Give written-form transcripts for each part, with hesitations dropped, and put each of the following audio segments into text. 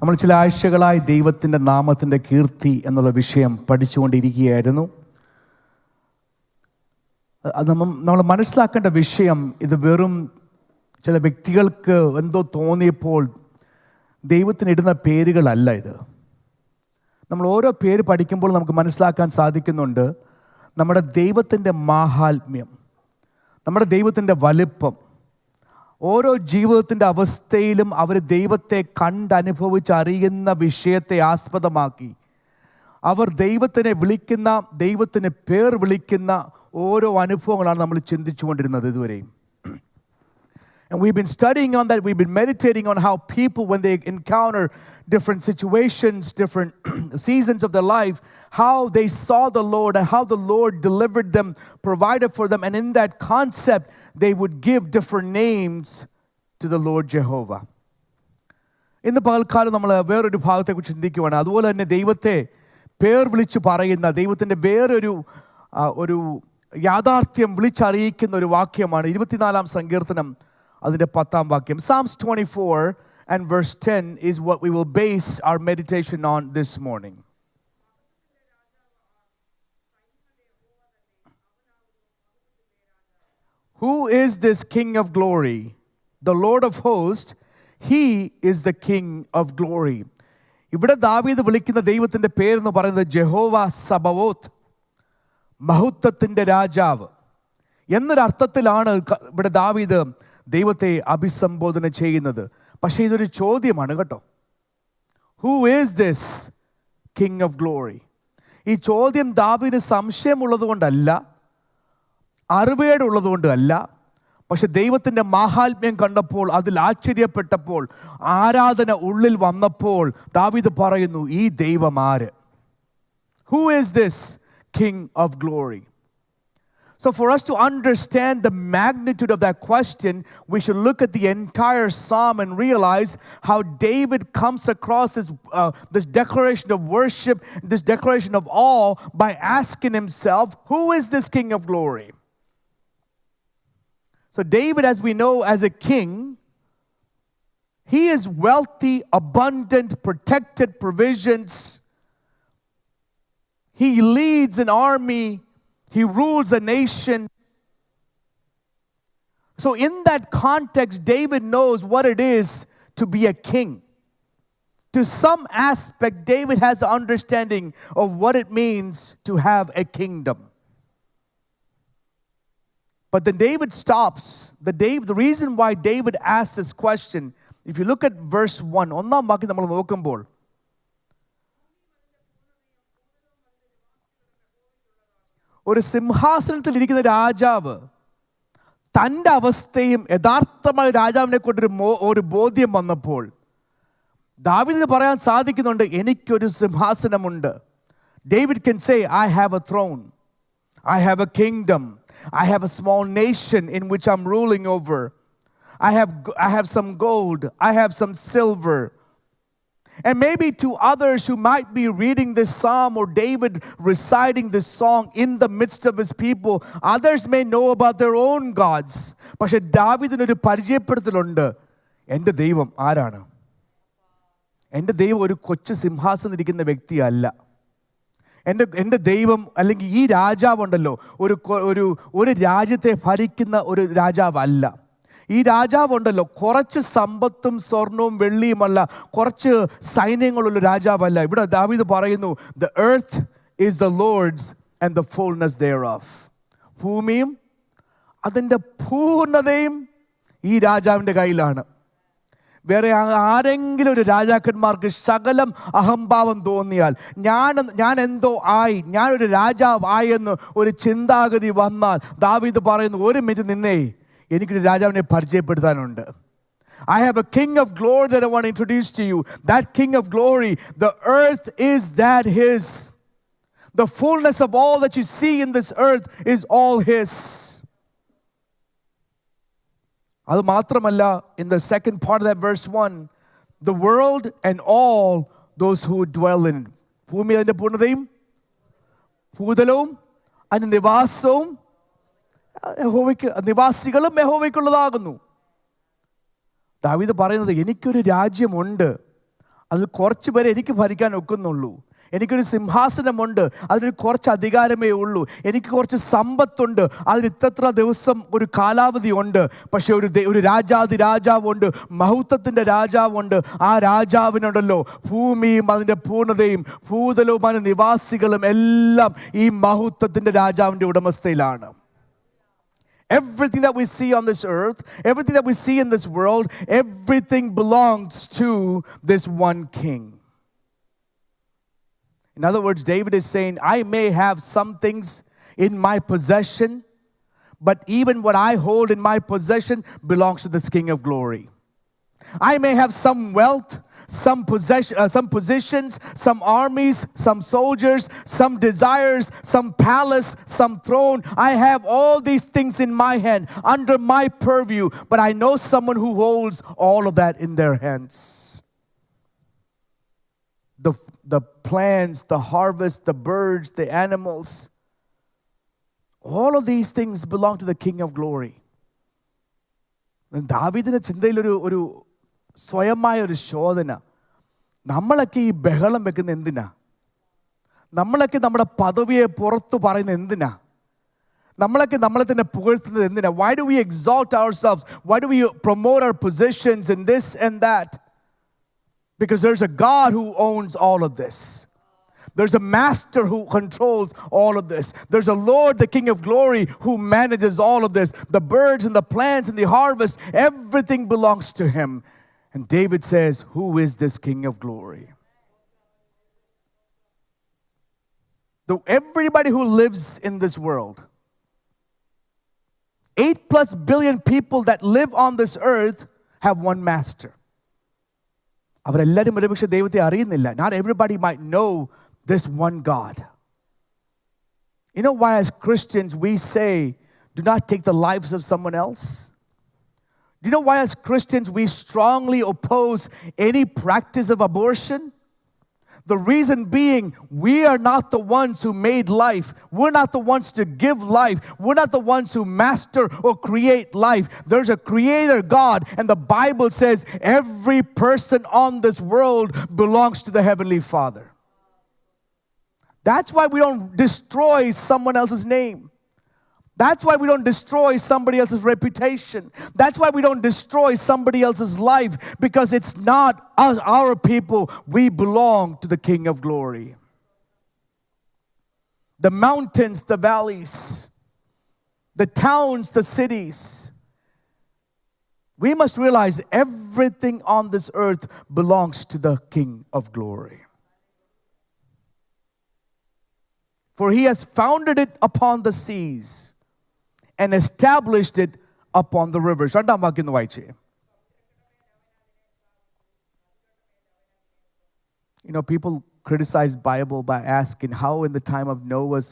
നമ്മൾ ചില ആഴ്ചകളായി ദൈവത്തിൻ്റെ നാമത്തിൻ്റെ കീർത്തി എന്നുള്ള വിഷയം പഠിച്ചുകൊണ്ടിരിക്കുകയായിരുന്നു. നമ്മൾ മനസ്സിലാക്കേണ്ട വിഷയം, ഇത് വെറും ചില വ്യക്തികൾക്ക് എന്തോ തോന്നിയപ്പോൾ ദൈവത്തിന് ഇടുന്ന പേരുകളല്ല ഇത്. നമ്മൾ ഓരോ പേര് പഠിക്കുമ്പോൾ നമുക്ക് മനസ്സിലാക്കാൻ സാധിക്കുന്നുണ്ട് നമ്മുടെ ദൈവത്തിൻ്റെ മാഹാത്മ്യം, നമ്മുടെ ദൈവത്തിൻ്റെ വലിപ്പം. ഓരോ ജീവിതത്തിൻ്റെ അവസ്ഥയിലും അവർ ദൈവത്തെ കണ്ടനുഭവിച്ചറിയുന്ന വിഷയത്തെ ആസ്പദമാക്കി അവർ ദൈവത്തിനെ വിളിക്കുന്ന, ദൈവത്തിന് പേർ വിളിക്കുന്ന ഓരോ അനുഭവങ്ങളാണ് നമ്മൾ ചിന്തിച്ചുകൊണ്ടിരുന്നത് ഇതുവരെയും. And we've been studying on that. We've been meditating on how people, when they encounter different situations, different seasons of their life, how they saw the Lord and how the Lord delivered them, provided for them. And in that concept, they would give different names to the Lord Jehovah. ഇന്ന് പകൽക്കാലം നമ്മൾ വേറൊരു ഭാഗത്തെക്കുറിച്ച് ചിന്തിക്കുകയാണ്. അതുപോലെ തന്നെ ദൈവത്തെ പേർ വിളിച്ച് പറയുന്ന, ദൈവത്തിൻ്റെ വേറൊരു യാഥാർത്ഥ്യം വിളിച്ചറിയിക്കുന്ന ഒരു വാക്യമാണ് 24-ാം സങ്കീർത്തനം അതിൻ്റെ 10-ാം വാക്യം. Psalms 24 and verse 10 is what we will base our meditation on this morning. Who is this King of glory? The Lord of hosts, he is the King of glory. ഇവിടെ ദാവീദ് വിളിക്കുന്ന ദൈവത്തിൻ്റെ പേരെന്ന് പറയുന്നത് ജഹോവ സബവോത്ത്, മഹത്വത്തിൻ്റെ രാജാവ് എന്നൊരർത്ഥത്തിലാണ് ഇവിടെ ദാവീദ് ദൈവത്തെ അഭിസംബോധന ചെയ്യുന്നത്. പക്ഷേ ഇതൊരു ചോദ്യമാണ് കേട്ടോ. Who is this king of glory? ഈ ചോദ്യം ദാവീദിന് സംശയമുള്ളത് കൊണ്ടല്ല, അറിവേടുള്ളത് കൊണ്ടല്ല, പക്ഷെ ദൈവത്തിൻ്റെ മാഹാത്മ്യം കണ്ടപ്പോൾ, അതിൽ ആശ്ചര്യപ്പെട്ടപ്പോൾ, ആരാധന ഉള്ളിൽ വന്നപ്പോൾ ദാവീദ് പറയുന്നു, ഈ ദൈവം ആര്? Who is this king of glory? So for us to understand the magnitude of that question, we should look at the entire psalm and realize how David comes across this declaration of worship, this declaration of awe by asking himself, who is this King of glory? So David, as we know, as a king, he is wealthy, abundant, protected, provisions. He leads an army. He rules a nation. So in that context, David knows what it is to be a king. To some aspect, David has an understanding of what it means to have a kingdom. But then David stops. The reason why David asks this question, if you look at verse 1, ഒന്നാം വാക്യം നമ്മൾ നോക്കുമ്പോൾ, ഒരു സിംഹാസനത്തിൽ ഇരിക്കുന്ന രാജാവ് തൻ്റെ അവസ്ഥയും യഥാർത്ഥമായ രാജാവിനെ കൊണ്ടൊരു ഒരു ബോധ്യം വന്നപ്പോൾ ദാവീദിന് പറയാൻ സാധിക്കുന്നുണ്ട്, എനിക്കൊരു സിംഹാസനമുണ്ട്. David can say, I have a throne, I have a kingdom, I have a small nation in which I'm ruling over. I have some gold, I have some silver. And maybe to others who might be reading this psalm or David reciting this song in the midst of his people, others may know about their own gods. പക്ഷെ ദാവീദിനൊരു പരിചയപ്പെടുത്തലുണ്ട്, എൻ്റെ ദൈവം ആരാണ്? എൻ്റെ ദൈവം ഒരു കൊച്ചു സിംഹാസനം ഇരിക്കുന്ന വ്യക്തിയല്ല. എൻ്റെ ദൈവം, അല്ലെങ്കിൽ ഈ രാജാവുണ്ടല്ലോ, ഒരു രാജ്യത്തെ ഭരിക്കുന്ന ഒരു രാജാവല്ല. ഈ രാജാവുണ്ടല്ലോ കുറച്ച് സമ്പത്തും സ്വർണവും വെള്ളിയുമല്ല, കുറച്ച് സൈന്യങ്ങളുള്ള രാജാവല്ല. ഇവിടെ ദാവീദ് പറയുന്നു, the earth is the Lord's and the fullness thereof. ഭൂമിയും അതിൻ്റെ പൂർണ്ണതയും ഈ രാജാവിൻ്റെ കയ്യിലാണ്. വേറെ ആരെങ്കിലും ഒരു രാജാക്കന്മാർക്ക് ശകലം അഹംഭാവം തോന്നിയാൽ, ഞാൻ എന്തോ ആയി, ഞാനൊരു രാജാവായെന്ന് ഒരു ചിന്താഗതി വന്നാൽ ദാവീദ് പറയുന്നു, ഒരു മിനിറ്റ് നിന്നേ, എനിക്കൊരു രാജാവിനെ പരിചയപ്പെടുത്താനുണ്ട്. I have a king of glory that I want to introduce to you. That king of glory, the earth is that his. The fullness of all that you see in this earth is all his. അത് മാത്രമല്ല, in the second part of that verse 1, the world and all those who dwell in it. ഭൂമി അതിൻ്റെ പൂർണ്ണതയും ഭൂതലവും അതിൻ്റെ നിവാസവും നിവാസികളും യഹോവയ്ക്കുള്ളതാകുന്നു. ദാവീദ് പറയുന്നത്, എനിക്കൊരു രാജ്യമുണ്ട്, അതിൽ കുറച്ച് പേരെ എനിക്ക് ഭരിക്കാൻ ഒക്കുന്നുള്ളൂ. എനിക്കൊരു സിംഹാസനമുണ്ട്, അതിനൊരു കുറച്ച് അധികാരമേ ഉള്ളൂ. എനിക്ക് കുറച്ച് സമ്പത്തുണ്ട്, അതിന് ഇത്ര ദിവസം ഒരു കാലാവധി ഉണ്ട്. പക്ഷെ ഒരു രാജാവുണ്ട്, മഹത്വത്തിൻ്റെ രാജാവുണ്ട്. ആ രാജാവിനുണ്ടല്ലോ ഭൂമിയും അതിൻ്റെ പൂർണ്ണതയും ഭൂതലവും അതിൻ്റെ നിവാസികളും എല്ലാം ഈ മഹത്വത്തിൻ്റെ രാജാവിൻ്റെ ഉടമസ്ഥയിലാണ്. Everything that we see on this earth, everything that we see in this world, everything belongs to this one king. In other words, David is saying, I may have some things in my possession, but even what I hold in my possession belongs to this King of glory. I may have some wealth, some positions, some armies, some soldiers, some desires, some palace, some throne. I have all these things in my hand, under my purview, but I know someone who holds all of that in their hands. The plants, the harvest, the birds, the animals, all of these things belong to the King of glory. ദാവീദിന്റെ ചിന്തയിൽ ഒരു സ്വയമായ ഒരു ശോധന. നമ്മളൊക്കെ ഈ ബഹളം വെക്കുന്ന എന്തിനാ? നമ്മളൊക്കെ നമ്മുടെ പദവിയെ പുറത്തു പറയുന്നത് എന്തിനാ? നമ്മളൊക്കെ നമ്മളെ തന്നെ പുകഴ്ത്തുന്നത് എന്തിനാ? Why do we exalt ourselves? Why do we promote our positions in this and that? Because there's a God who owns all of this. There's a master who controls all of this. There's a Lord, the King of glory, who manages all of this. The birds and the plants and the harvest, everything belongs to him. And David says, who is this King of glory? Everybody who lives in this world, 8+ billion people that live on this earth have one master. അവരെല്ലാവരും ഒരുപക്ഷെ ദൈവത്തെ അറിയുന്നില്ല. Not everybody might know this one God. You know why as Christians we say, do not take the lives of someone else? Do you know why as Christians we strongly oppose any practice of abortion? The reason being, we are not the ones who made life. We're not the ones to give life. We're not the ones who master or create life. There's a creator God, and the Bible says every person on this world belongs to the Heavenly Father. That's why we don't destroy someone else's name. That's why we don't destroy somebody else's reputation. That's why we don't destroy somebody else's life, because it's not us, our people. We belong to the King of glory. The mountains, the valleys, the towns, the cities. We must realize everything on this earth belongs to the King of glory. For he has founded it upon the seas and established it upon the rivers. രണ്ടാം വാക്യം ഒന്ന് വായിച്ചേ. You know, people criticize Bible by asking how in the time of Noah's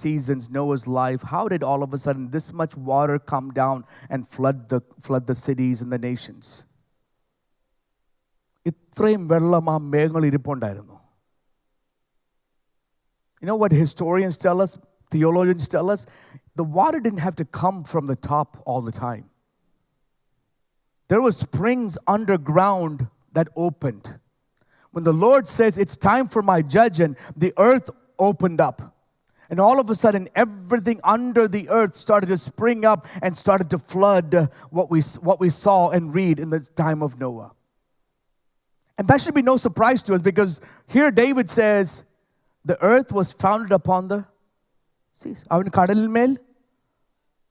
seasons, Noah's life, how did all of a sudden this much water come down and flood the cities and the nations? ഇത്രയും വെള്ളം ആ മേഘങ്ങൾ ഇരിപ്പുണ്ടായിരുന്നു. You know what historians tell us, theologians tell us? The water didn't have to come from the top all the time. There were springs underground that opened. When the Lord says, it's time for my judgment, the earth opened up. And all of a sudden, everything under the earth started to spring up and started to flood what we saw and read in the time of Noah. And that should be no surprise to us, because here David says, the earth was founded upon the seas. അവൻ കടലിന്മേൽ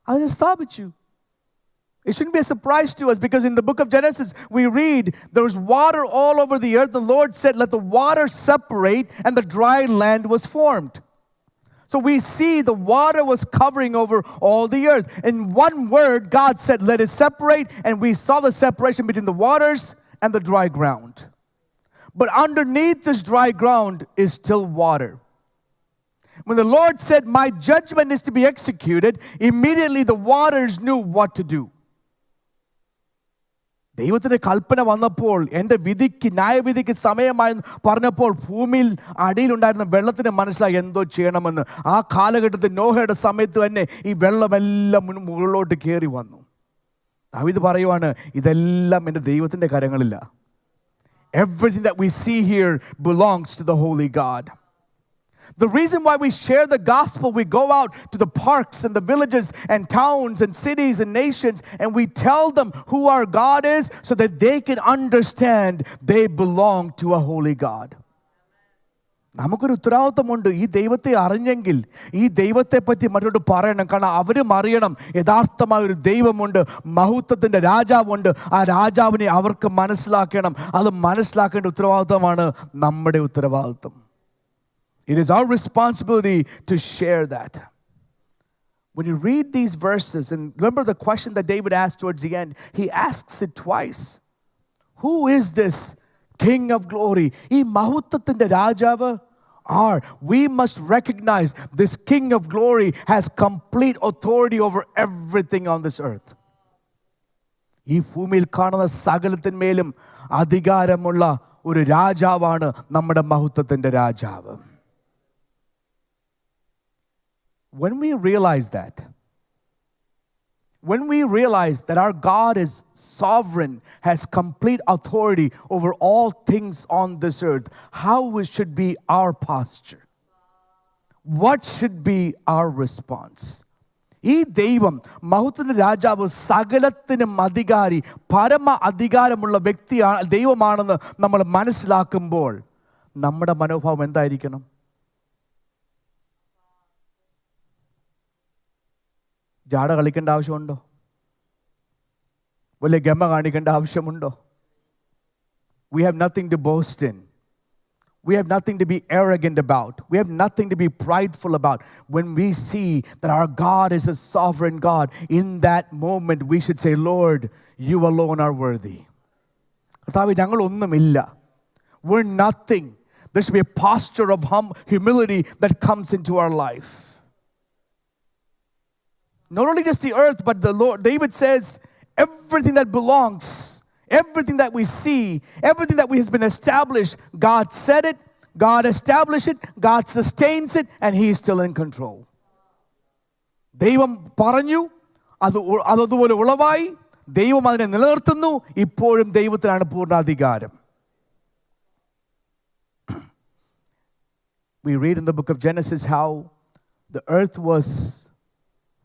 അവനെ സ്ഥാപിച്ചു. It shouldn't be a surprise to us, because in the book of Genesis we read there was water all over the earth. The Lord said, let the water separate, and the dry land was formed. So we see the water was covering over all the earth. In one word, God said, let it separate, and we saw the separation between the waters and the dry ground. But underneath this dry ground is still water. When the Lord said, my judgment is to be executed, immediately the waters knew what to do. ദൈവത്തിൻ്റെ കൽപ്പന വന്നപ്പോൾ, എൻ്റെ വിധിക്ക് ന്യായവിധിക്ക് സമയമായി പറഞ്ഞപ്പോൾ, ഭൂമിയിൽ അടിയിലുണ്ടായിരുന്ന വെള്ളത്തിന് മനസ്സിലായി എന്തോ ചെയ്യണമെന്ന്. ആ കാലഘട്ടത്തിൽ നോഹയുടെ സമയത്ത് തന്നെ ഈ വെള്ളമെല്ലാം മുകളിലോട്ട് കയറി വന്നു. ദാവീദ് പറയുവാണ്, ഇതെല്ലാം എൻ്റെ ദൈവത്തിൻ്റെ കരങ്ങളില്ല. Everything that we see here belongs to the Holy God. The reason why we share the gospel, we go out to the parks and the villages and towns and cities and nations, and we tell them who our God is so that they can understand they belong to a holy God. നമുക്കൊരു ഉത്തരവാദിത്വമുണ്ട്. ഈ ദൈവത്തെ അറിഞ്ഞെങ്കിൽ ഈ ദൈവത്തെ പറ്റി മറ്റോട് പറയണം. കാരണം അവരും അറിയണം യഥാർത്ഥമായ ഒരു ദൈവമുണ്ട്, മഹത്വത്തിൻ്റെ രാജാവുണ്ട്. ആ രാജാവിനെ അവർക്ക് മനസ്സിലാക്കണം. അത് മനസ്സിലാക്കേണ്ട ഉത്തരവാദിത്വമാണ് നമ്മുടെ ഉത്തരവാദിത്വം. It is our responsibility to share that. When you read these verses, and remember the question that David asked towards the end, he asks it twice. Who is this King of glory? ഈ മഹത്വത്തിൻ്റെ രാജാവ് we must recognize this King of glory has complete authority over everything on this earth. ഈ ഭൂമിയിൽ കാണുന്ന സകലത്തിന്മേലും അധികാരമുള്ള ഒരു രാജാവാണ് നമ്മുടെ മഹത്വത്തിൻ്റെ രാജാവ്. When we realize that our God is sovereign, has complete authority over all things on this earth, how should be our posture? What should be our response? ഈ ദൈവം മഹത്വത്തിൻ്റെ രാജാവ് സകലത്തിനും അധികാരി, പരമ അധികാരമുള്ള വ്യക്തിയാണ്, ദൈവമാണെന്ന് നമ്മൾ മനസ്സിലാക്കുമ്പോൾ നമ്മുടെ മനോഭാവം എന്തായിരിക്കണം? ജാട കളിക്കേണ്ട ആവശ്യമുണ്ടോ? വലിയ ഗമ കാണിക്കേണ്ട ആവശ്യമുണ്ടോ? We have nothing to boast in. We have nothing to be arrogant about. We have nothing to be prideful about. When we see that our God is a sovereign God, in that moment we should say, Lord, you alone are worthy. കർത്താവേ, ഞങ്ങളൊന്നുമില്ല. We're nothing. There should be a posture of humility that comes into our life. Not only just the earth, but the Lord. David says, everything that belongs, everything that we see, everything that has been established, God said it, God established it, God sustains it, and He is still in control. ദൈവം പറഞ്ഞു, അതുപോലെ ഉളവായി, ദൈവം അതിനെ നിലനിർത്തുന്നു. ഇപ്പോഴും ദൈവത്തിനാണ് പൂർണ്ണാധികാരം. We read in the book of Genesis how the earth was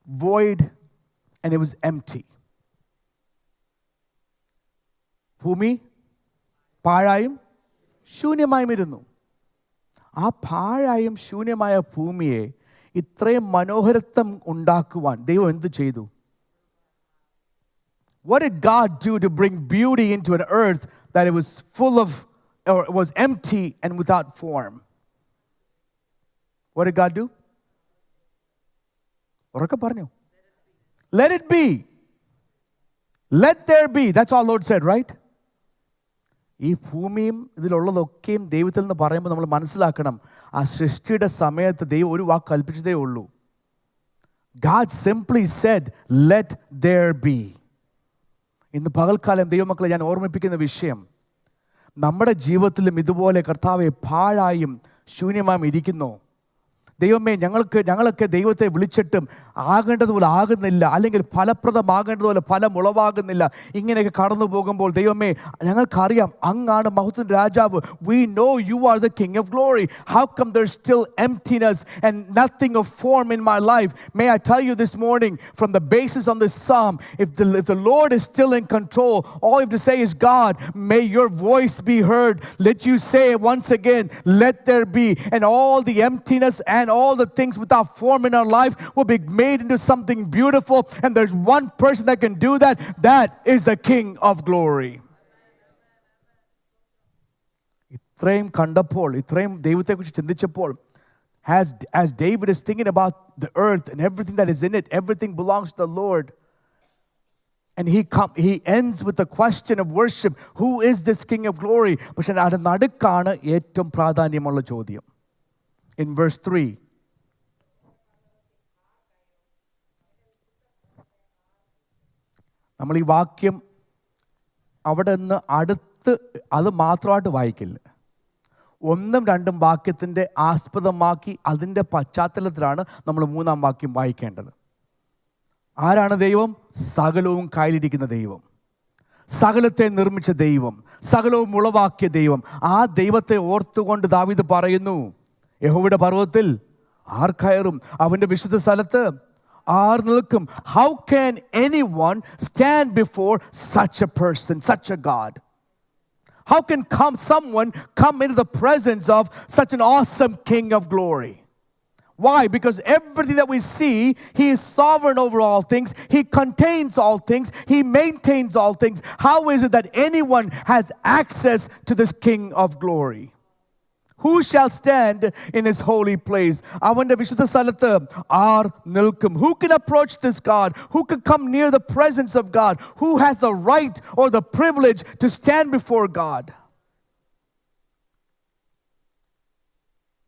void and it was empty. ഭൂമി പാഴായും ശൂന്യമായും ഇരുന്നു. ആ പാഴായും ശൂന്യമായ ഭൂമിയെ ഇത്രയും മനോഹരത്വം ഉണ്ടാക്കുവാൻ ദൈവം എന്തു ചെയ്തു? What did God do to bring beauty into an earth that it was full of, or it was empty and without form? What did God do? ഉറക്കെ പറഞ്ഞു. Let it be. Let there be. That's all Lord said, right? ഈ ഭൂമിയും ഇതിലുള്ളതൊക്കെയും ദൈവത്തിൽ നിന്ന് പറയുമ്പോൾ നമ്മൾ മനസ്സിലാക്കണം, ആ സൃഷ്ടിയുടെ സമയത്ത് ദൈവം ഒരു വാക്ക് കൽപ്പിച്ചതേ ഉള്ളൂ. God simply said, let there be. ഇന്ന് പകൽക്കാലം ദൈവമക്കളെ ഞാൻ ഓർമ്മിപ്പിക്കുന്ന വിഷയം, നമ്മുടെ ജീവിതത്തിലും ഇതുപോലെ കർത്താവെ പാഴായും ശൂന്യമായും ഇരിക്കുന്നു. ദൈവമേ, ഞങ്ങളൊക്കെ ദൈവത്തെ വിളിച്ചിട്ടും ആകേണ്ടതുപോലെ ആകുന്നില്ല, അല്ലെങ്കിൽ ഫലപ്രദമാകേണ്ടതുപോലെ ഫലം ഉളവാകുന്നില്ല. ഇങ്ങനെയൊക്കെ കടന്നു പോകുമ്പോൾ ദൈവമേ, ഞങ്ങൾക്കറിയാം അങ്ങാണ് മഹത്വത്തിൻ്റെ രാജാവ്. We know you are the King of glory. How come there's still emptiness and nothing of form in my life? May I tell you this morning, from the basis on this psalm, if the Lord is still in control, all you have to say is, God, may your voice be heard. Let you say once again, let there be. And all the emptiness and all the things without form in our life will be made into something beautiful. And there's one person that can do that. That is the King of glory. ഇത്രയും കണ്ടപ്പോൾ, ഇത്രയും ദൈവത്തെക്കുറിച്ച് ചിന്തിച്ചപ്പോൾ, as David is thinking about the earth and everything that is in it, everything belongs to the Lord. And he ends with the question of worship. Who is this King of glory? പക്ഷേ അത് നടുക്കാണ് ഏറ്റവും പ്രാധാന്യമുള്ള ചോദ്യം. In verse 3, നമ്മൾ ഈ വാക്യം അവിടെ നിന്ന് അടുത്ത് അത് മാത്രമായിട്ട് വായിക്കില്ല. 1ഉം 2ഉം വാക്യത്തിൻ്റെ ആസ്പദമാക്കി അതിൻ്റെ പശ്ചാത്തലത്തിലാണ് നമ്മൾ 3ആം വാക്യം വായിക്കേണ്ടത്. ആരാണ് ദൈവം? സകലവും കയ്യിലിരിക്കുന്ന ദൈവം. സകലത്തെ നിർമ്മിച്ച ദൈവം, സകലവും ഉളവാക്കിയ ദൈവം, ആ ദൈവത്തെ ഓർത്തുകൊണ്ട് ദാവീദ് പറയുന്നു, യഹോവയുടെ പർവ്വതത്തിൽ ആർ കയറും, അവൻ്റെ വിശുദ്ധ സ്ഥലത്ത് ആർ നിൽക്കും? How can anyone stand before such a person, such a God? How can someone come into the presence of such an awesome King of glory? Why? Because everything that we see, He is sovereign over all things. He contains all things. He maintains all things. How is it that anyone has access to this King of glory? Who shall stand in His holy place? അവൻ്റെ വിശുദ്ധ സ്ഥലത്ത് R നിൽക്കും? Who can approach this God? Who can come near the presence of God? Who has the right or the privilege to stand before God?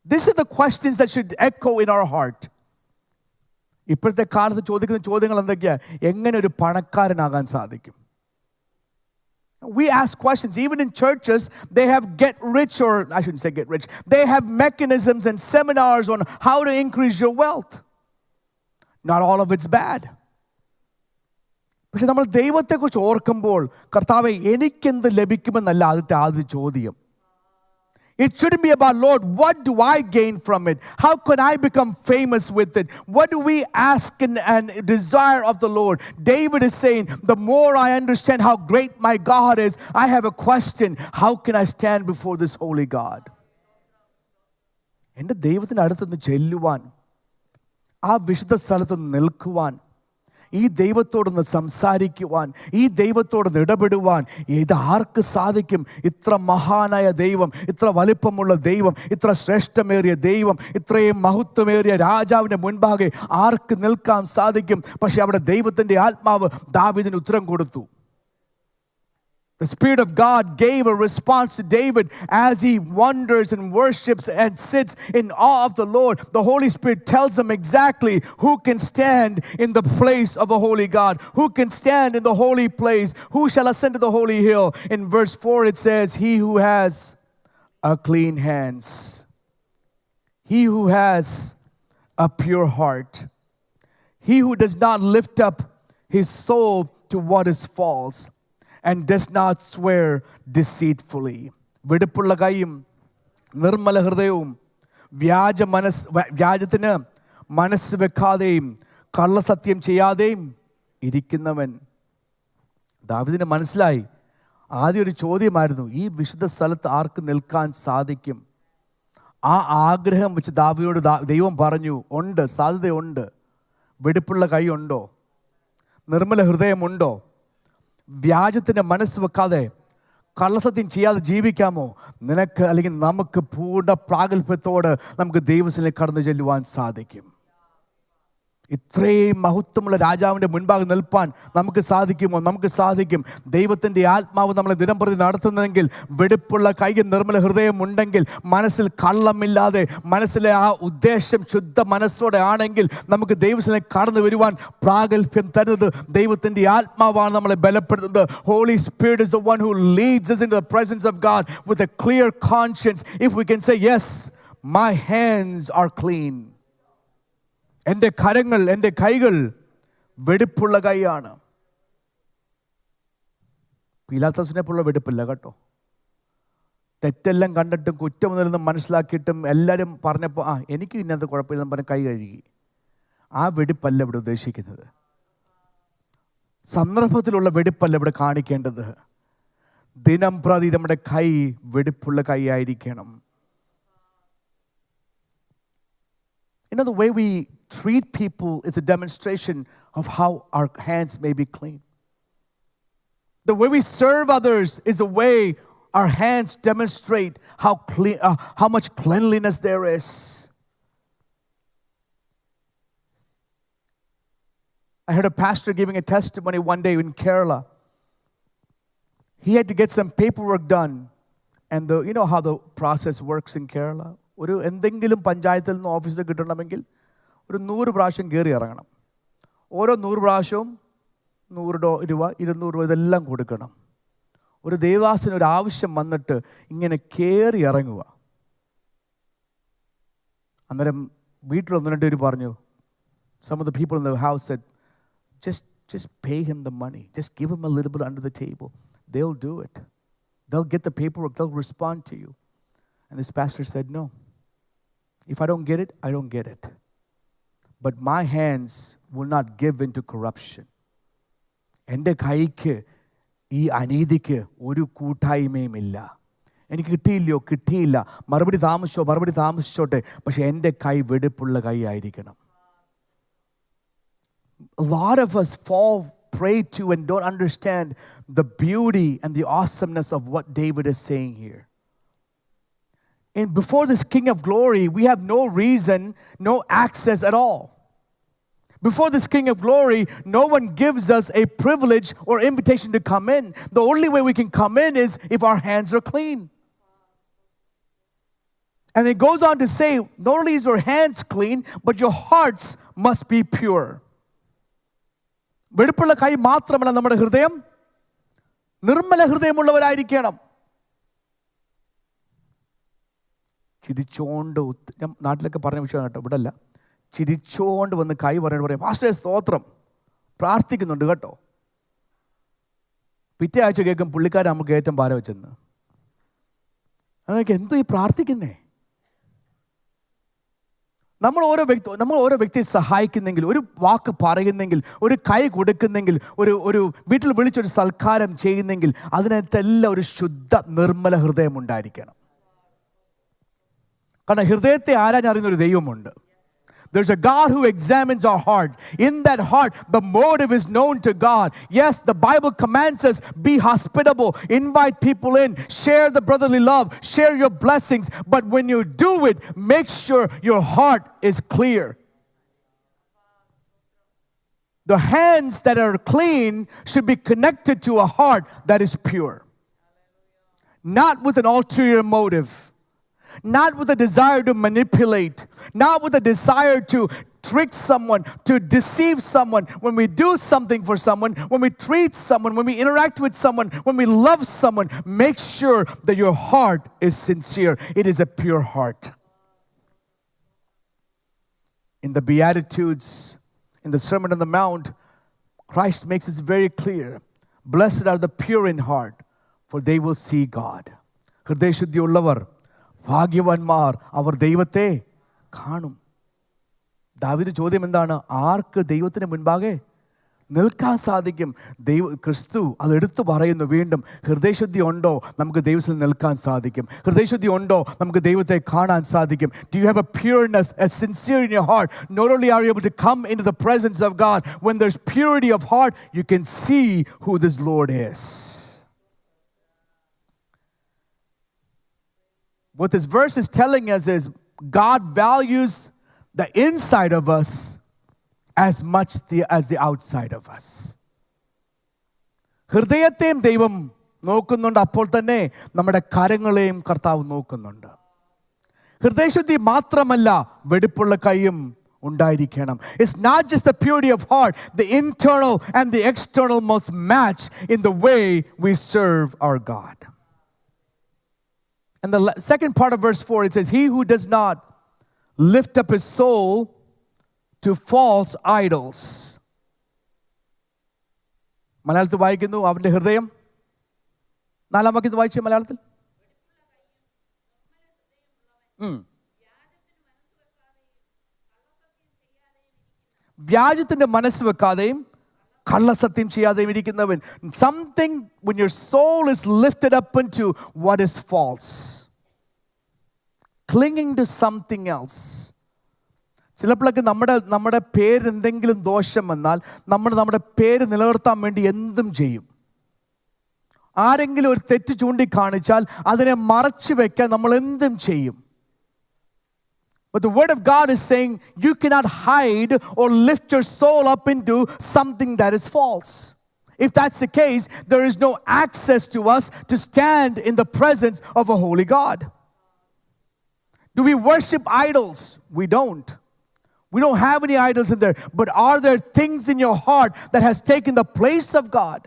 These are the questions that should echo in our heart. ഇപ്പോഴത്തെ കാലത്ത് ചോദിക്കുന്ന ചോദ്യങ്ങൾ എന്തൊക്കെയാ? എങ്ങനെ ഒരു പണക്കാരനാകാൻ സാധിക്കും? We ask questions. Even in churches, they have get rich, or I shouldn't say get rich. They have mechanisms and seminars on how to increase your wealth. Not all of it's bad. പക്ഷെ നമ്മൾ ദൈവത്തെക്കുറിച്ച് ഓർക്കുമ്പോൾ, കർത്താവേ എനിക്കെന്ത് ലഭിക്കുമെന്നല്ല ആദ്യത്തെ ചോദ്യം. It shouldn't be about, Lord, what do I gain from it? How can I become famous with it? What do we ask and desire of the Lord? David is saying, the more I understand how great my God is, I have a question. How can I stand before this holy God? എൻ്റെ ദൈവത്തിൻ്റെ അടുത്തൊന്ന് ചെല്ലുവാൻ, ആ വിശുദ്ധ സ്ഥലത്ത് നിൽക്കുവാൻ, ഈ ദൈവത്തോടൊന്ന് സംസാരിക്കുവാൻ, ഈ ദൈവത്തോടൊന്ന് ഇടപെടുവാൻ ഇത് ആർക്ക് സാധിക്കും? ഇത്ര മഹാനായ ദൈവം, ഇത്ര വലിപ്പമുള്ള ദൈവം, ഇത്ര ശ്രേഷ്ഠമേറിയ ദൈവം, ഇത്രയും മഹത്വമേറിയ രാജാവിൻ്റെ മുൻപാകെ ആർക്ക് നിൽക്കാൻ സാധിക്കും? പക്ഷെ അവിടെ ദൈവത്തിൻ്റെ ആത്മാവ് ദാവീദിന് ഉത്തരം കൊടുത്തു. The Spirit of God gave a response to David as he wonders and worships and sits in awe of the Lord. The Holy Spirit tells him exactly who can stand in the place of a holy God, who can stand in the holy place, who shall ascend to the holy hill. In verse 4 it says, he who has a clean hands, he who has a pure heart, he who does not lift up his soul to what is false, and does not swear deceitfully. വെടിപ്പുള്ള കൈയും നിർമ്മല ഹൃദയവും വ്യാജത്തിന് മനസ്സ് വെക്കാതെയും കള്ളസത്യം ചെയ്യാതെയും ഇരിക്കുന്നവൻ. ദാവീദിന് മനസ്സിലായി. ആദ്യം ഒരു ചോദ്യമായിരുന്നു, ഈ വിശുദ്ധ സ്ഥലത്ത് ആർക്ക് നിൽക്കാൻ സാധിക്കും? ആ ആഗ്രഹം വെച്ച് ദാവീദോട് ദൈവം പറഞ്ഞു, ഉണ്ട്, സാധ്യതയുണ്ട്. വെടിപ്പുള്ള കൈയുണ്ടോ? നിർമ്മല ഹൃദയമുണ്ടോ? വ്യാജത്തിൻ്റെ മനസ്സ് വെക്കാതെ കള്ളസത്യം ചെയ്യാതെ ജീവിക്കാമോ? നിനക്ക് അല്ലെങ്കിൽ നമുക്ക് പൂർണ്ണ പ്രാഗൽഭ്യത്തോടെ നമുക്ക് ദൈവത്തിലേക്ക് കടന്നു ചെല്ലുവാൻ സാധിക്കും. ഇത്രയും മഹത്വമുള്ള രാജാവിൻ്റെ മുൻപാകെ നിൽപ്പാൻ നമുക്ക് സാധിക്കുമോ? നമുക്ക് സാധിക്കും. ദൈവത്തിൻ്റെ ആത്മാവ് നമ്മളെ ദിനംപ്രതി നടത്തുന്നതെങ്കിൽ, വെടിപ്പുള്ള കൈയും നിർമ്മല ഹൃദയം ഉണ്ടെങ്കിൽ, മനസ്സിൽ കള്ളമില്ലാതെ, മനസ്സിലെ ആ ഉദ്ദേശം ശുദ്ധ മനസ്സോടെ ആണെങ്കിൽ നമുക്ക് ദൈവത്തിലേക്ക് കടന്നു വരുവാൻ പ്രാഗൽഭ്യം തരുന്നത് ദൈവത്തിൻ്റെ ആത്മാവാണ് നമ്മളെ ബലപ്പെടുത്തുന്നത്. Holy Spirit is the one who leads us into the presence of God with a clear conscience. If we can say, yes, my hands are clean. എൻ്റെ കരങ്ങൾ, എൻ്റെ കൈകൾ വെടിപ്പുള്ള കൈയാണ്. പീലാത്തോസിനെ പോലുള്ള വെടിപ്പില്ല കേട്ടോ. തെറ്റെല്ലാം കണ്ടിട്ടും കുറ്റമൊന്നും മനസ്സിലാക്കിയിട്ടും എല്ലാവരും പറഞ്ഞപ്പോൾ എനിക്ക് ഇന്നത്തെ കുഴപ്പമില്ലെന്ന് പറഞ്ഞ് കൈ കഴുകി. ആ വെടിപ്പല്ല ഇവിടെ ഉദ്ദേശിക്കുന്നത്. സന്ദർഭത്തിലുള്ള വെടിപ്പല്ല ഇവിടെ കാണിക്കേണ്ടത്. ദിനം പ്രതി നമ്മുടെ കൈ വെടിപ്പുള്ള കൈ ആയിരിക്കണം. You know, the way we treat people is a demonstration of how our hands may be clean. The way we serve others is the way our hands demonstrate how clean, how much cleanliness there is. I heard a pastor giving a testimony one day in Kerala. He had to get some paperwork done, and you know how the process works in Kerala. ഒരു എന്തെങ്കിലും പഞ്ചായത്തിൽ നിന്ന് ഓഫീസിൽ കിട്ടണമെങ്കിൽ ഒരു 100 പ്രാവശ്യം കയറി ഇറങ്ങണം. ഓരോ 100 പ്രാവശ്യവും 100 രൂപ 200 രൂപ ഇതെല്ലാം കൊടുക്കണം. ഒരു ദേവാസിന് ഒരു ആവശ്യം വന്നിട്ട് ഇങ്ങനെ കയറി ഇറങ്ങുക. അന്നേരം വീട്ടിൽ 1-2 പേര് പറഞ്ഞു, some of the people in the house said, just pay him the money, just give him a little bit under the table. they'll do it. They'll get the paperwork. They'll respond to you. And this pastor said, no. If I don't get it, I don't get it. But my hands will not give into corruption. എൻ്റെ കൈക്ക് ഈ അനീതിക്ക് ഒരു കൂട്ടായ്മയുമില്ല. എനിക്ക് കിട്ടിയില്ല, മറുപടി താമസിച്ചോട്ടെ, പക്ഷെ എൻ്റെ കൈ വെടിപ്പുള്ള കൈ ആയിരിക്കണം. A lot of us fall prey to and don't understand the beauty and the awesomeness of what David is saying here. And before this King of Glory, we have no reason, no access at all. Before this King of Glory, no one gives us a privilege or invitation to come in. The only way we can come in is if our hands are clean. And it goes on to say, not only is your hands clean, but your hearts must be pure. വെടിപ്പുള്ള കൈ മാത്രമല്ല, നമ്മുടെ ഹൃദയം നിർമ്മല ഹൃദയമുള്ളവരായിരിക്കണം. ചിരിച്ചോണ്ട്, ഞാൻ നാട്ടിലൊക്കെ പറഞ്ഞ വിഷയം കേട്ടോ, ഇവിടെ അല്ല, ചിരിച്ചോണ്ട് വന്ന് കൈ പറയാം, പാസ്റ്റർ സ്തോത്രം, പ്രാർത്ഥിക്കുന്നുണ്ട് കേട്ടോ. പിറ്റേ ആഴ്ച കേൾക്കും പുള്ളിക്കാരൻ നമുക്ക് ഏറ്റവും ഭാരം വെച്ചെന്ന്. അതൊക്കെ എന്തോ ഈ പ്രാർത്ഥിക്കുന്നേ? നമ്മൾ ഓരോ വ്യക്തിയെ സഹായിക്കുന്നെങ്കിൽ, ഒരു വാക്ക് പറയുന്നെങ്കിൽ, ഒരു കൈ കൊടുക്കുന്നെങ്കിൽ, ഒരു വീട്ടിൽ വിളിച്ചൊരു സൽക്കാരം ചെയ്യുന്നെങ്കിൽ അതിനകത്തെല്ലാം ഒരു ശുദ്ധ നിർമ്മല ഹൃദയം ഉണ്ടായിരിക്കണം. കാരണം ഹൃദയത്തെ ആരാഞ്ഞറിയുന്ന ഒരു ദൈവമുണ്ട്. There's a God who examines our heart. In that heart, the motive is known to God. Yes, the Bible commands us, be hospitable, invite people in, share the brotherly love, share your blessings. But when you do it, make sure your heart is clear. The hands that are clean should be connected to a heart that is pure. Not with an ulterior motive. Not with a desire to manipulate, not with a desire to trick someone, to deceive someone. When we do something for someone, when we treat someone, when we interact with someone, when we love someone, make sure that your heart is sincere. It is a pure heart. In the Beatitudes, in the Sermon on the Mount, Christ makes this very clear. Blessed are the pure in heart, for they will see God. ഹൃദയശുദ്ധിയുള്ളവർ ഭാഗ്യവാന്മാർ, അവർ ദൈവത്തെ കാണും. ദാവീദ് ചോദ്യം എന്താണ്? ആർക്ക് ദൈവത്തിന് മുൻപാകെ നിൽക്കാൻ സാധിക്കും? ക്രിസ്തു അത് എടുത്തു പറയുന്നു വീണ്ടും. ഹൃദയശുദ്ധി ഉണ്ടോ നമുക്ക് ദൈവത്തിൽ നിൽക്കാൻ സാധിക്കും. ഹൃദയശുദ്ധി ഉണ്ടോ നമുക്ക് ദൈവത്തെ കാണാൻ സാധിക്കും. Do you have a pureness, a sincere in your heart? Not only are you able to come into the presence of God, when there's purity of heart, you can see who this Lord is. What this verse is telling us is God values the inside of us as much as the outside of us. ഹൃദയത്തെയും ദൈവം നോക്കുന്നുണ്ട്, അപ്പോൾ തന്നെ നമ്മുടെ കരങ്ങളെയും കർത്താവ് നോക്കുന്നുണ്ട്. ഹൃദയശുദ്ധി മാത്രമല്ല, വെടിപ്പുള്ള കൈയും ഉണ്ടായിരിക്കണം. It's not just the purity of heart, the internal and the external must match in the way we serve our God. And the second part of verse 4, it says, he who does not lift up his soul to false idols. മലയാളത്തിൽ വായിക്കുന്നു, അവൻ്റെ ഹൃദയം, 4 വാക്യത്തിൽ വായിച്ചേ മലയാളത്തിൽ. വ്യാജത്തിന്റെ മനസ്സ് വെക്കാതെയും കള്ളസത്യം ചെയ്യാതെയും ഇരിക്കുന്നവൻ. Something, when your soul is lifted up into what is false, clinging to something else. ചിലപ്പോഴൊക്കെ നമ്മുടെ പേര് എന്തെങ്കിലും ദോഷം വന്നാൽ നമ്മുടെ പേര് നിലനിർത്താൻ വേണ്ടി എന്തും ചെയ്യും. ആരെങ്കിലും ഒരു തെറ്റ് ചൂണ്ടിക്കാണിച്ചാൽ അതിനെ മറച്ചു വെക്കാൻ നമ്മൾ എന്തും ചെയ്യും. But the word of God is saying you cannot hide or lift your soul up into something that is false. If that's the case, there is no access to us to stand in the presence of a holy God. Do we worship idols? We don't. We don't have any idols in there. But are there things in your heart that has taken the place of God?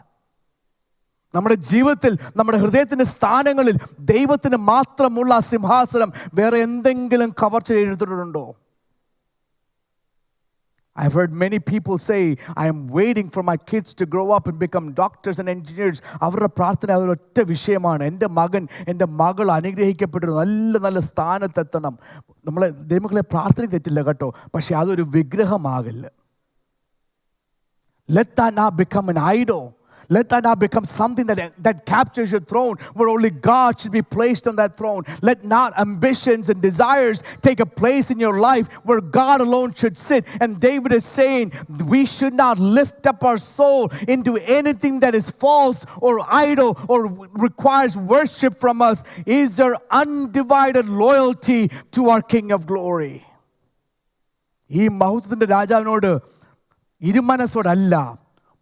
നമ്മുടെ ജീവിതത്തിൽ, നമ്മുടെ ഹൃദയത്തിൻ്റെ സ്ഥാനങ്ങളിൽ ദൈവത്തിന് മാത്രമുള്ള സിംഹാസനം വേറെ എന്തെങ്കിലും കവർ ചെയ്തിട്ടുണ്ടോ? I've heard many people say, I am waiting for my kids to grow up and become doctors and engineers. അവരുടെ പ്രാർത്ഥന ഒരൊറ്റ വിഷയമാണ്, എൻ്റെ മകൻ എൻ്റെ മകൾ അനുഗ്രഹിക്കപ്പെട്ടൊരു നല്ല നല്ല സ്ഥാനത്തെത്തണം. നമ്മളെ ദൈവമക്കളെ പ്രാർത്ഥനയ്ക്ക് തെറ്റില്ല കേട്ടോ, പക്ഷെ അതൊരു വിഗ്രഹമാകില്ല. Let that not become an idol. Let that not become something that captures your throne, where only God should be placed on that throne. Let not ambitions and desires take a place in your life where God alone should sit. And David is saying we should not lift up our soul into anything that is false or idol or requires worship from us. Is there undivided loyalty to our King of glory? ഈ മഹത്വത്തിൻ്റെ രാജാവിനോട് ഇരുമനസ്സോടല്ല,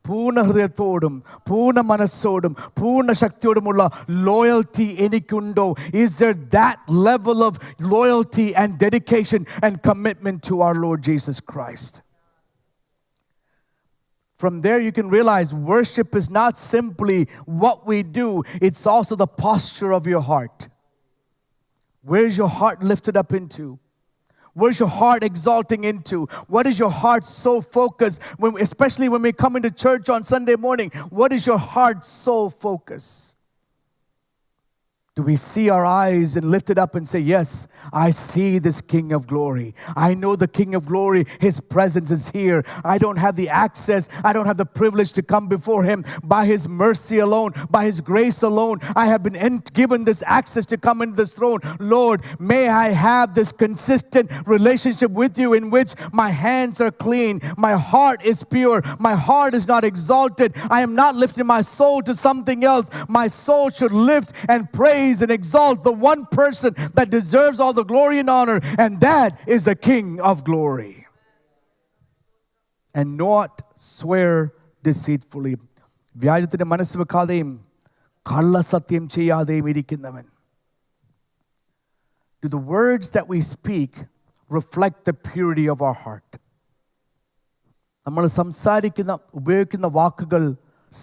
പൂർണ്ണ ഹൃദയത്തോടും പൂർണ്ണ മനസ്സോടും പൂർണ്ണ ശക്തിയോടുമുള്ള loyalty എനിക്കുണ്ടോ? Is there that level of loyalty and dedication and commitment to our Lord Jesus Christ? From there you can realize worship is not simply what we do, it's also the posture of your heart. Where is your heart lifted up into? Where's your heart exalting into? What is your heart so focused? Especially when we come into church on Sunday morning, what is your heart so focused? Do we see our eyes and lift it up and say, yes, I see this King of glory. I know the King of glory, his presence is here. I don't have the access, I don't have the privilege to come before him by his mercy alone, by his grace alone. I have been given this access to come into this throne. Lord, may I have this consistent relationship with you in which my hands are clean, my heart is pure, my heart is not exalted. I am not lifting my soul to something else. My soul should lift and praise and exalt the one person that deserves all the glory and honor, and that is the King of glory. And not swear deceitfully. വ്യാജത്തിന്റെ മനസ്സ് വെക്കാതെയും കള്ളസത്യം ചെയ്യാതെയും ഇരിക്കുന്നവൻ. Do the words that we speak reflect the purity of our heart? നമ്മൾ സംസാരിക്കുന്ന ഉപയോഗിക്കുന്ന വാക്കുകൾ,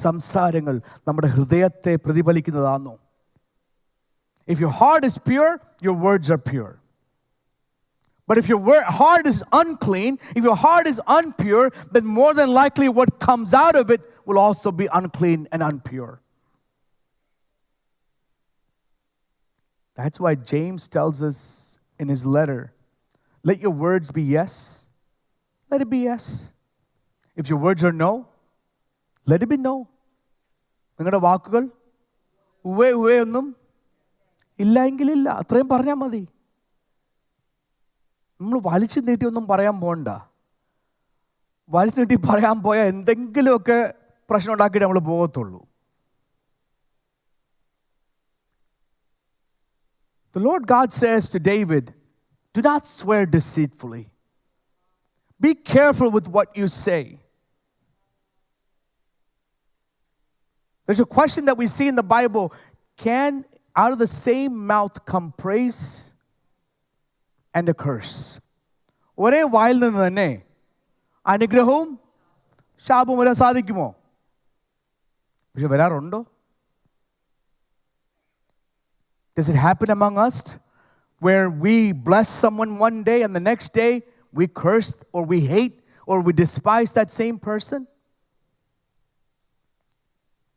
സംസാരങ്ങൾ നമ്മുടെ ഹൃദയത്തെ പ്രതിഫലിക്കുന്നതാണോ? If your heart is pure, your words are pure. But if your heart is unclean, if your heart is impure, then more than likely what comes out of it will also be unclean and impure. That's why James tells us in his letter, let your words be yes, let it be yes. If your words are no, let it be no. നിങ്ങളുടെ വാക്കുകൾ ഉവ്വേ ഉവ്വേ ഒന്നും ഇല്ല എങ്കിലില്ല, അത്രയും പറഞ്ഞാൽ മതി. നമ്മൾ വലിച്ചു നീട്ടിയൊന്നും പറയാൻ പോകണ്ട. വലിച്ചു നീട്ടി പറയാൻ പോയാൽ എന്തെങ്കിലുമൊക്കെ പ്രശ്നം ഉണ്ടാക്കിയിട്ട് നമ്മൾ പോകത്തുള്ളൂ. The Lord God says to David, do not swear deceitfully. Be careful with what you say. There's a question that we see in the Bible, can out of the same mouth come praise and a curse? ഒരേ വായിൽ നിന്ന് തന്നെ അനുഗ്രഹവും ശാപവും വരാൻ സാധിക്കുമോ? പക്ഷെ വരാറുണ്ടോ? Does it happen among us where we bless someone one day and the next day we curse or we hate or we despise that same person?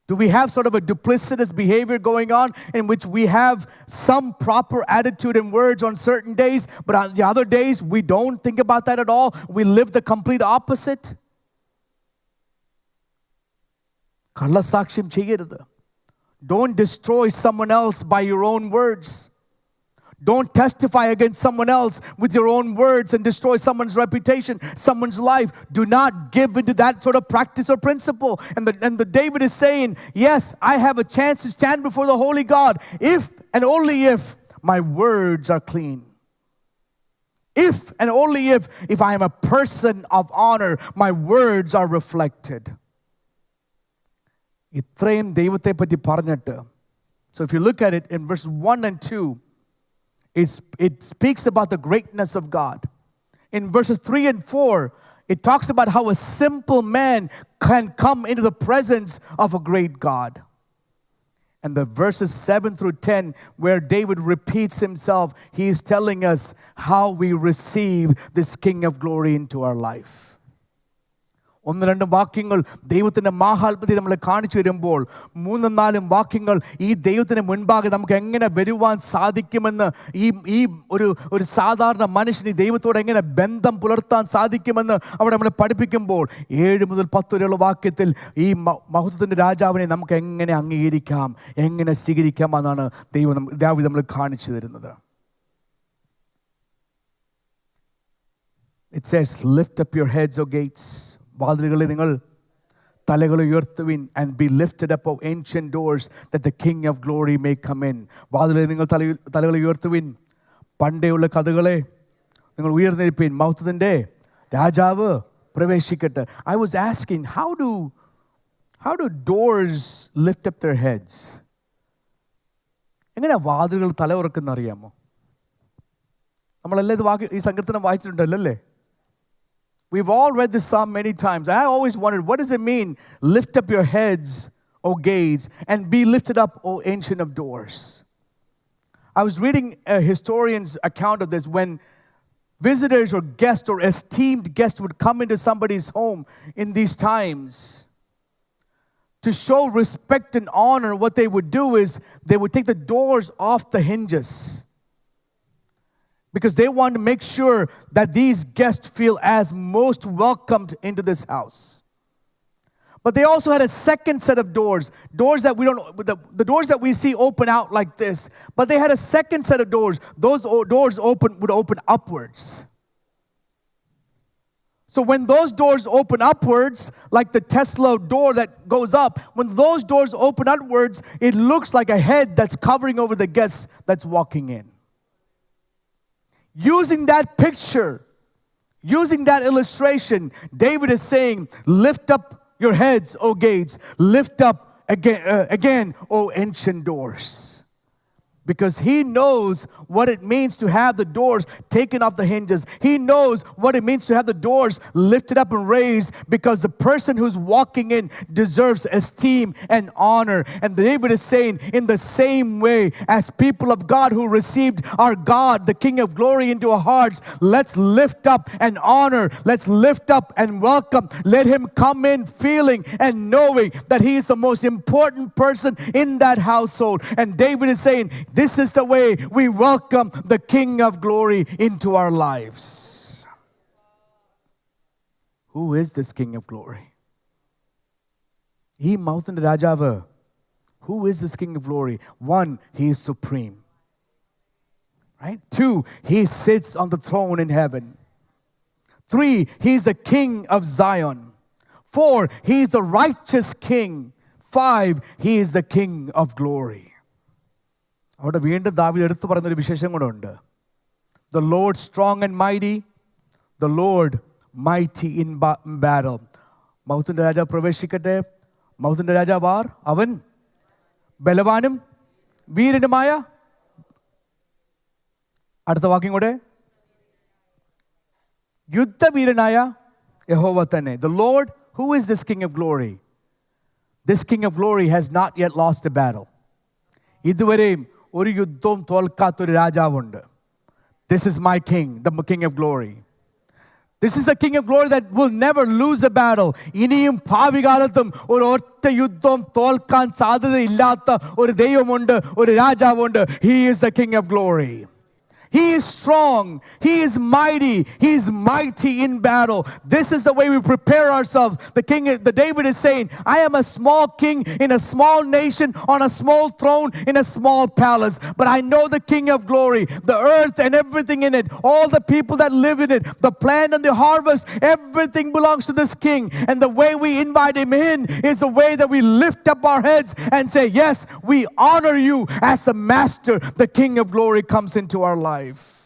Do we have sort of a duplicitous behavior going on in which we have some proper attitude and words on certain days, but on the other days we don't think about that at all? We live the complete opposite? കള്ളസാക്ഷ്യം ചെയ്യരുത്. Don't destroy someone else by your own words. Don't testify against someone else with your own words and destroy someone's reputation, someone's life. Do not give into that sort of practice or principle. And the David is saying, yes, I have a chance to stand before the holy God if and only if my words are clean. If and only if I am a person of honor, my words are reflected. ഇത്രയും ദൈവത്തെ പറ്റി പറഞ്ഞിട്ട്, so if you look at it in verse 1 and 2, it speaks about the greatness of God. In verses 3 and 4, it talks about how a simple man can come into the presence of a great God. And the verses 7 through 10, where David repeats himself, he is telling us how we receive this King of glory into our life. ഒന്ന് രണ്ടും വാക്യങ്ങൾ ദൈവത്തിൻ്റെ മാഹാത്മ്യത്തെ നമ്മളെ കാണിച്ചു തരുമ്പോൾ 3-4 വാക്യങ്ങൾ ഈ ദൈവത്തിന് മുൻപാകെ നമുക്ക് എങ്ങനെ വരുവാൻ സാധിക്കുമെന്ന്, ഈ ഒരു സാധാരണ മനുഷ്യന് ഈ ദൈവത്തോട് എങ്ങനെ ബന്ധം പുലർത്താൻ സാധിക്കുമെന്ന് അവിടെ നമ്മളെ പഠിപ്പിക്കുമ്പോൾ 7 മുതൽ 10 വരെയുള്ള വാക്യത്തിൽ ഈ മഹത്വത്തിൻ്റെ രാജാവിനെ നമുക്ക് എങ്ങനെ അംഗീകരിക്കാം, എങ്ങനെ സ്വീകരിക്കാം എന്നാണ് ദാവീദ് നമ്മൾ കാണിച്ചു തരുന്നത്. It says, lift up your heads, O gates. വാതിലുകളെ നിങ്ങൾ തലകളെ ഉയർത്തുവിൻ, and be lifted up, O ancient doors, that the King of glory may come in. വാതിലുകളെ നിങ്ങൾ തലകളെ ഉയർത്തുവിൻ, പണ്ടേയുള്ള കഥകളെ നിങ്ങൾ ഉയർന്നിരിപ്പിൻ, മഹത്വത്തിൻ്റെ രാജാവ് പ്രവേശിക്കട്ടെ. I was asking, how do doors lift up their heads? എങ്ങനെയാ വാതിലുകൾ തല ഉറക്കുന്ന അറിയാമോ? നമ്മളെല്ലാം ഈ സങ്കീർത്തനം വായിച്ചിട്ടുണ്ടല്ലോ അല്ലേ? We've all read this psalm many times. I always wondered, what does it mean, lift up your heads, O gates, and be lifted up, O ancient of doors? I was reading a historian's account of this. When visitors or guests or esteemed guests would come into somebody's home in these times, to show respect and honor, what they would do is they would take the doors off the hinges, because they want to make sure that these guests feel as most welcomed into this house. But they also had a second set of doors that we don't, the doors that we see open out like this, but they had a second set of doors. Those doors would open upwards. So when those doors open upwards, like the Tesla door that goes up, when those doors open upwards, it looks like a head that's covering over the guests that's walking in. Using that picture, using that illustration, David is saying, lift up your heads, O gates, lift up again, O ancient doors. Because he knows what it means to have the doors taken off the hinges. He knows what it means to have the doors lifted up and raised, because the person who's walking in deserves esteem and honor. And David is saying, in the same way as people of God who received our God, the King of glory, into our hearts, let's lift up and honor. Let's lift up and welcome. Let him come in feeling and knowing that he is the most important person in that household. And David is saying, this is the way we welcome the King of glory into our lives. Who is this King of glory? He മഹത്വത്തിൻ്റെ രാജാവ്. Who is this King of glory? 1, he is supreme. Right? 2, he sits on the throne in heaven. 3, he is the King of Zion. 4, he is the righteous King. 5, he is the King of glory. അവിടെ വീണ്ടും ദാവീദ് എടുത്തു പറയുന്നൊരു വിശേഷം കൂടെ ഉണ്ട്. The Lord strong and mighty, the Lord mighty in battle. മഹത്വത്തിൻ്റെ രാജാവ് പ്രവേശിക്കട്ടെ. മഹത്വത്തിൻ്റെ രാജാവ് ആർ? അവൻ ബലവാനും വീരനുമായ, അടുത്ത വാക്യം കൂടെ, യുദ്ധവീരനായ യഹോവ തന്നെ. The Lord, who is this King of glory? This King of glory has not yet lost a battle. ഇതുവരെയും ഒരു യുദ്ധവും തോൽക്കാത്തൊരു രാജാവുണ്ട്. This is my king, the King of glory. This is the King of glory that will never lose a battle. ഇനിയും ഭാവി കാലത്തും ഒരു ഒറ്റ യുദ്ധം തോൽക്കാൻ സാധ്യതയില്ലാത്ത ഒരു ദൈവമുണ്ട്, ഒരു രാജാവുണ്ട്. He is the King of glory. He is strong. He is mighty. He is mighty in battle. This is the way we prepare ourselves. The David is saying, I am a small king in a small nation on a small throne in a small palace. But I know the King of glory, the earth and everything in it, all the people that live in it, the plant and the harvest, everything belongs to this king. And the way we invite him in is the way that we lift up our heads and say, yes, we honor you as the master. The King of glory comes into our life.